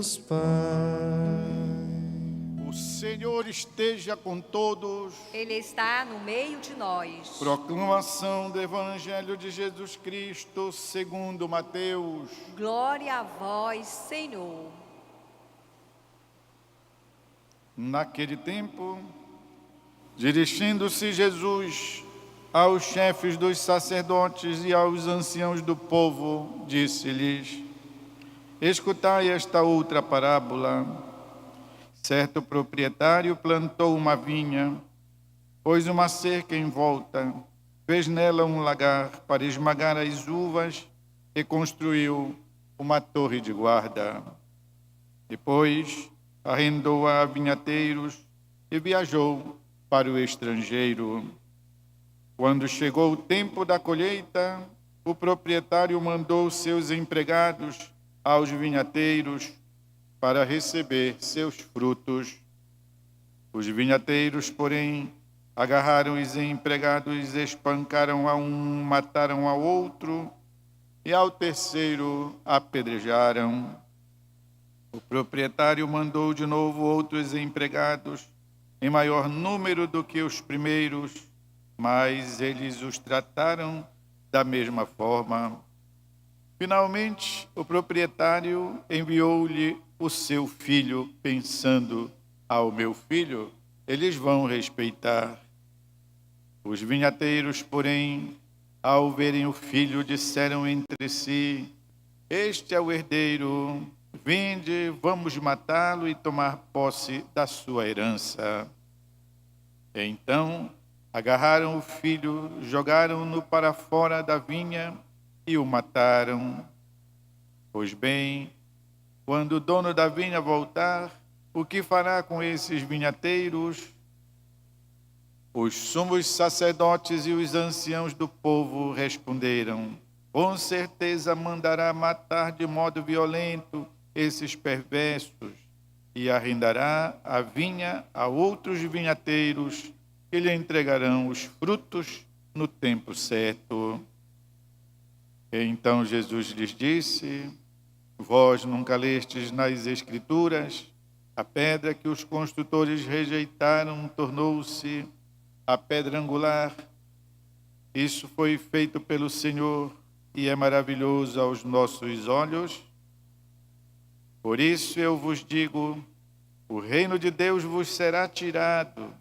Deus Pai. O Senhor esteja com todos. Ele está no meio de nós. Proclamação do Evangelho de Jesus Cristo segundo Mateus. Glória a vós, Senhor. Naquele tempo, dirigindo-se Jesus aos chefes dos sacerdotes e aos anciãos do povo, disse-lhes: escutai esta outra parábola. Certo proprietário plantou uma vinha, pôs uma cerca em volta, fez nela um lagar para esmagar as uvas e construiu uma torre de guarda. Depois arrendou-a a vinhateiros e viajou para o estrangeiro. Quando chegou o tempo da colheita, o proprietário mandou seus empregados aos vinhateiros para receber seus frutos. Os vinhateiros, porém, agarraram os empregados, espancaram a um, mataram ao outro e ao terceiro apedrejaram. O proprietário mandou de novo outros empregados, em maior número do que os primeiros, mas eles os trataram da mesma forma. Finalmente, o proprietário enviou-lhe o seu filho, pensando: ao meu filho eles vão respeitar. Os vinhateiros, porém, ao verem o filho, disseram entre si: este é o herdeiro, vinde, vamos matá-lo e tomar posse da sua herança. Então, agarraram o filho, jogaram-no para fora da vinha e o mataram. Pois bem, quando o dono da vinha voltar, o que fará com esses vinhateiros? Os sumos sacerdotes e os anciãos do povo responderam: com certeza mandará matar de modo violento esses perversos e arrendará a vinha a outros vinhateiros que lhe entregarão os frutos no tempo certo. Então Jesus lhes disse: vós nunca lestes nas Escrituras: a pedra que os construtores rejeitaram tornou-se a pedra angular. Isso foi feito pelo Senhor e é maravilhoso aos nossos olhos. Por isso eu vos digo: o reino de Deus vos será tirado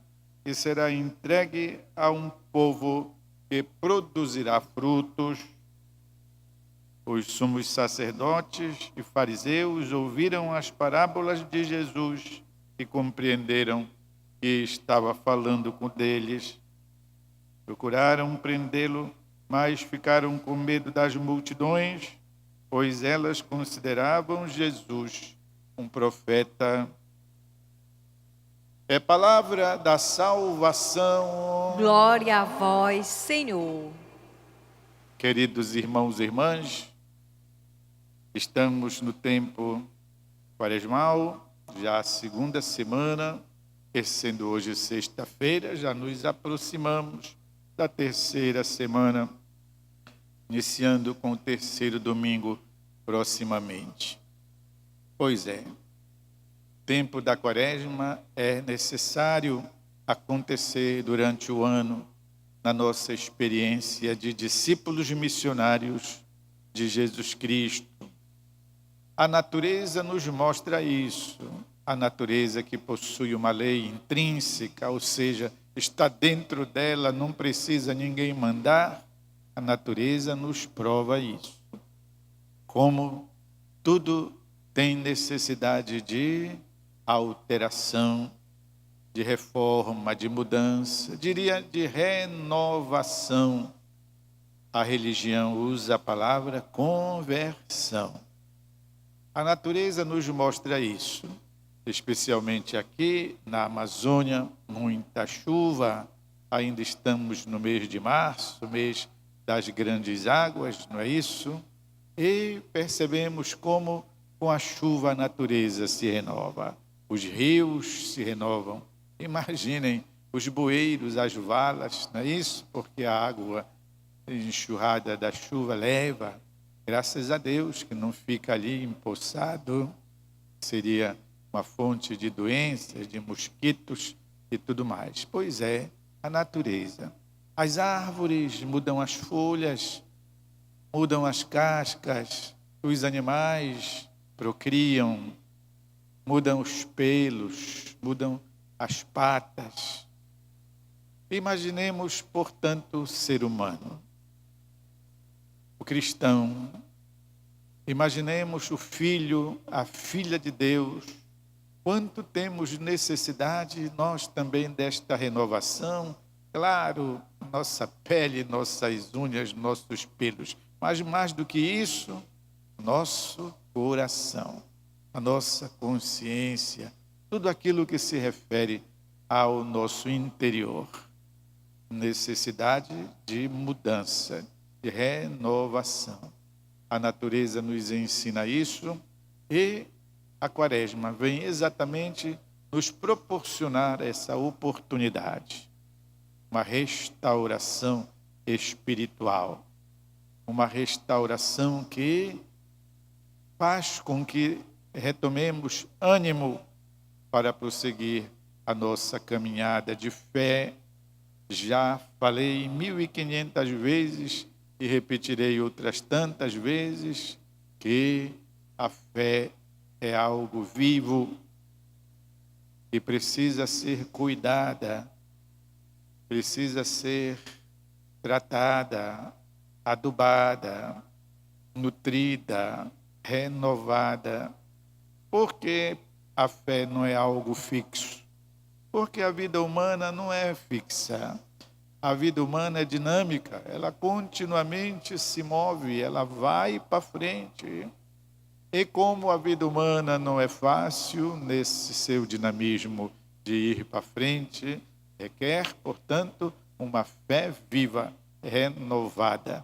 e será entregue a um povo que produzirá frutos. Os sumos sacerdotes e fariseus ouviram as parábolas de Jesus e compreenderam que estava falando com eles. Procuraram prendê-lo, mas ficaram com medo das multidões, pois elas consideravam Jesus um profeta. É palavra da salvação. Glória a vós, Senhor. Queridos irmãos e irmãs, estamos no tempo quaresmal, já a segunda semana, e sendo hoje sexta-feira, já nos aproximamos da terceira semana, iniciando com o terceiro domingo proximamente. Pois é, o tempo da quaresma é necessário acontecer durante o ano na nossa experiência de discípulos missionários de Jesus Cristo. A natureza nos mostra isso, a natureza que possui uma lei intrínseca, ou seja, está dentro dela, não precisa ninguém mandar. A natureza nos prova isso. Como tudo tem necessidade de alteração, de reforma, de mudança, diria de renovação. A religião usa a palavra conversão. A natureza nos mostra isso, especialmente aqui na Amazônia, muita chuva, ainda estamos no mês de março, mês das grandes águas, não é isso? E percebemos como com a chuva a natureza se renova, os rios se renovam. Imaginem os bueiros, as valas, não é isso? Porque a água enxurrada da chuva leva, graças a Deus, que não fica ali empoçado. seria uma fonte de doenças, de mosquitos e tudo mais. Pois é, a natureza. As árvores mudam as folhas, mudam as cascas, os animais procriam, mudam os pelos, mudam as patas. Imaginemos, portanto, o ser humano, o cristão. Imaginemos o filho, a filha de Deus. Quanto temos necessidade nós também desta renovação. Claro, nossa pele, nossas unhas, nossos pelos. Mas mais do que isso, nosso coração, a nossa consciência, tudo aquilo que se refere ao nosso interior. Necessidade de mudança, de renovação. A natureza nos ensina isso e a Quaresma vem exatamente nos proporcionar essa oportunidade. Uma restauração espiritual. Uma restauração que faz com que retomemos ânimo para prosseguir a nossa caminhada de fé. Já falei 1500 vezes e repetirei outras tantas vezes que a fé é algo vivo e precisa ser cuidada, precisa ser tratada, adubada, nutrida, renovada. Porque a fé não é algo fixo. Porque a vida humana não é fixa. A vida humana é dinâmica, ela continuamente se move, ela vai para frente. E como a vida humana não é fácil, nesse seu dinamismo de ir para frente, requer, portanto, uma fé viva, renovada.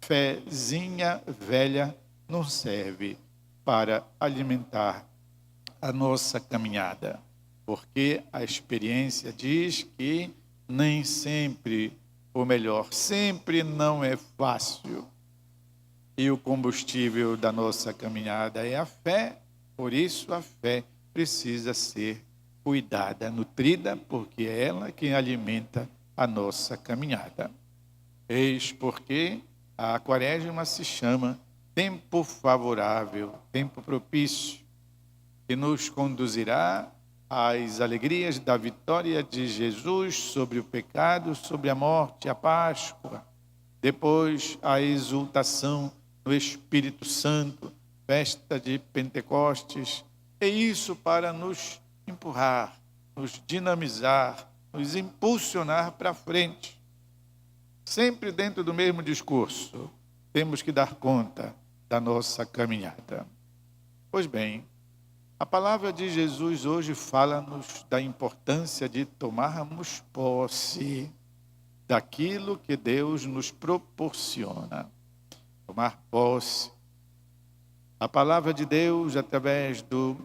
Fézinha velha não serve para alimentar a nossa caminhada, porque a experiência diz que nem sempre, ou melhor, sempre não é fácil. E o combustível da nossa caminhada é a fé, por isso a fé precisa ser cuidada, nutrida, porque é ela quem alimenta a nossa caminhada. Eis porque a Quaresma se chama tempo favorável, tempo propício, que nos conduzirá às alegrias da vitória de Jesus sobre o pecado, sobre a morte, a Páscoa, depois a exultação no Espírito Santo, festa de Pentecostes, e isso para nos empurrar, nos dinamizar, nos impulsionar para frente. Sempre dentro do mesmo discurso, temos que dar conta da nossa caminhada. Pois bem, a palavra de Jesus hoje fala-nos da importância de tomarmos posse daquilo que Deus nos proporciona. Tomar posse. A palavra de Deus, através do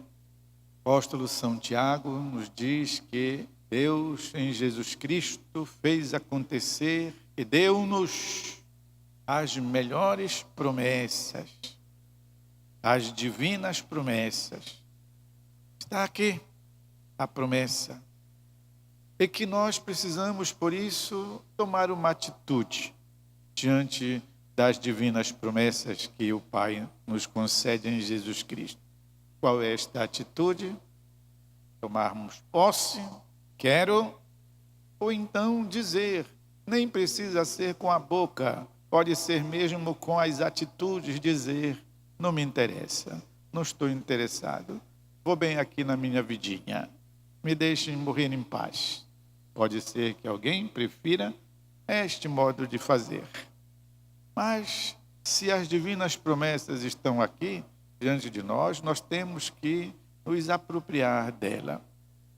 apóstolo São Tiago, nos diz que Deus, em Jesus Cristo, fez acontecer e deu-nos as melhores promessas, as divinas promessas. Está aqui a promessa. E que nós precisamos, por isso, tomar uma atitude diante das divinas promessas que o Pai nos concede em Jesus Cristo. Qual é esta atitude? Tomarmos posse, quero, ou então dizer, nem precisa ser com a boca, pode ser mesmo com as atitudes, dizer, não me interessa, não estou interessado, vou bem aqui na minha vidinha, me deixem morrer em paz. Pode ser que alguém prefira este modo de fazer. Mas, se as divinas promessas estão aqui, diante de nós, nós temos que nos apropriar dela.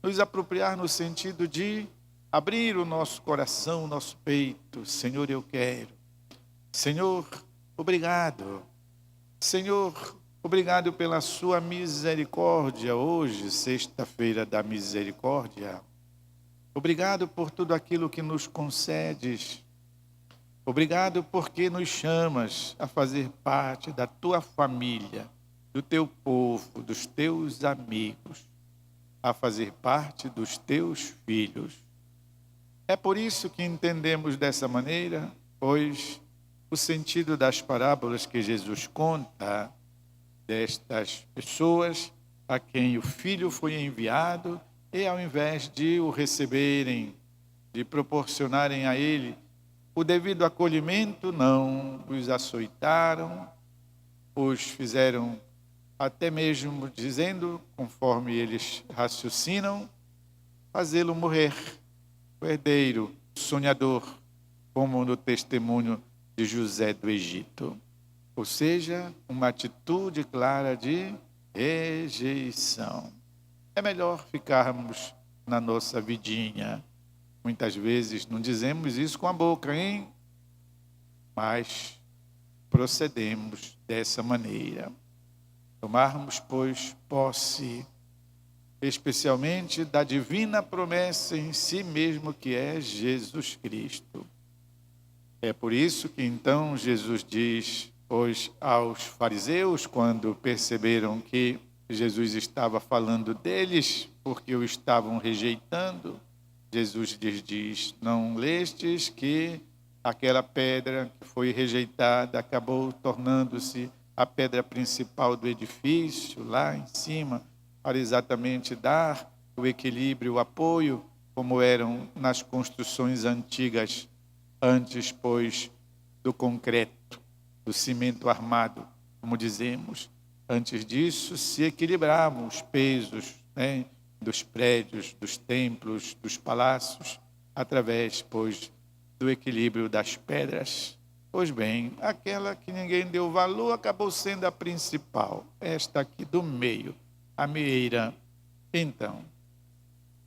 Nos apropriar no sentido de abrir o nosso coração, o nosso peito. Senhor, eu quero. Senhor, obrigado. Senhor, obrigado pela sua misericórdia hoje, sexta-feira da misericórdia. Obrigado por tudo aquilo que nos concedes. Obrigado porque nos chamas a fazer parte da tua família, do teu povo, dos teus amigos, a fazer parte dos teus filhos. É por isso que entendemos dessa maneira, pois o sentido das parábolas que Jesus conta destas pessoas a quem o Filho foi enviado e ao invés de o receberem, de proporcionarem a ele o devido acolhimento, não, os açoitaram, os fizeram até mesmo dizendo, conforme eles raciocinam, fazê-lo morrer, o herdeiro, o sonhador, como no testemunho de José do Egito. Ou seja, uma atitude clara de rejeição. É melhor ficarmos na nossa vidinha. Muitas vezes não dizemos isso com a boca, hein? Mas procedemos dessa maneira. Tomarmos, pois, posse, especialmente da divina promessa em si mesmo, que é Jesus Cristo. É por isso que então Jesus diz, pois, aos fariseus, quando perceberam que Jesus estava falando deles, porque o estavam rejeitando, Jesus lhes diz, não lestes que aquela pedra que foi rejeitada acabou tornando-se a pedra principal do edifício, lá em cima, para exatamente dar o equilíbrio, o apoio, como eram nas construções antigas, antes, pois, do concreto, do cimento armado, como dizemos. Antes disso, se equilibravam os pesos, né, dos prédios, dos templos, dos palácios, através, pois, do equilíbrio das pedras. Pois bem, aquela que ninguém deu valor acabou sendo a principal, esta aqui do meio, a meira. Então,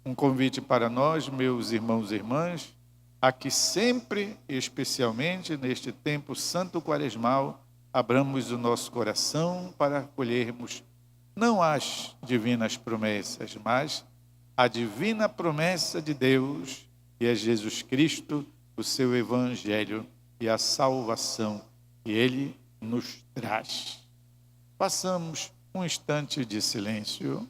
um convite para nós, meus irmãos e irmãs, a que sempre, especialmente neste tempo santo quaresmal, abramos o nosso coração para acolhermos não as divinas promessas, mas a divina promessa de Deus, que é Jesus Cristo, o seu Evangelho e a salvação que Ele nos traz. Passamos um instante de silêncio.